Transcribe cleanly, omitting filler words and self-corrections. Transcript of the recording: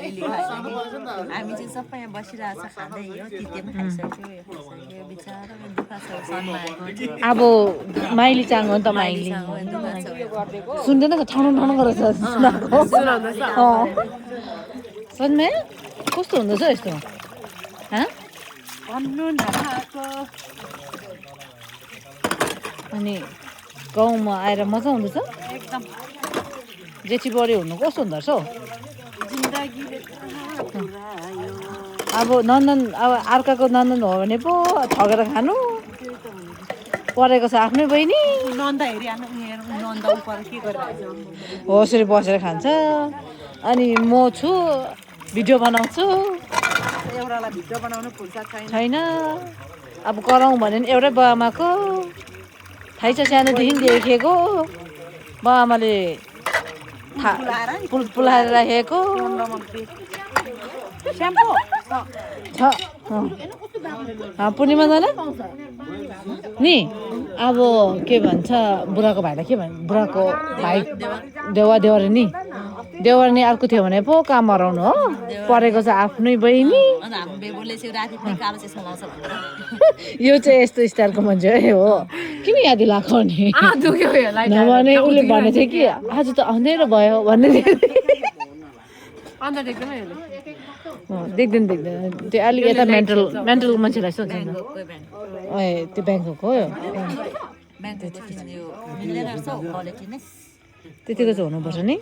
अहिले हामी चाहिँ सबै यहाँ बसिरहेको छ खाँदै हो तिते पनि खाइसक्यो बिचरा दुःख छ सनमा अब माइली चाङ हो नि त माइली सुन्दैन ठाउँ ठाउँ गरेर सन्मे कस्तो हुँदैछ यस्तो अनि गाउँमा आएर मजा हुँदैछ एकदम जेठी बढी हुनु कस्तो हुँदो रहेछ हौ अब नन्दन अब अर्काको नन्दन हो भने पो ठगेर खानु परेको छ आफ्नै बहिनी नन्दा हेरिहाल्नु नन्दा उपर के गरिरहेको होसरी बसेर खान्छ अनि म छु भिडियो बनाउँछु एउटालाई भिडियो बनाउनु फुर्सद छैन अब कराउँ भने नि एउटै बाबामाको थाहै छ सानोदेखि देखेको बाबामाले पुलाएर राखेको पूर्णिमा जान नि अब के भन्छ बुढाको भाइलाई के भन्छ बुढाको भाइ देवारी नि देवारी नि अर्को थियो भने पो काम हराउनु हो परेको छ आफ्नै बहिनी यो चाहिँ यस्तो स्टाइलको मान्छे हो किन याद लगाएको नि नभने उसले भन्ने थियो कि आज त अँधेरो भयो भन्ने देख्दैन त्यो अलिक यता मेन्टल मान्छेलाई सोध्छ ए त्यो ब्याङ्कक हो त्यतिको चाहिँ हुनुपर्छ नि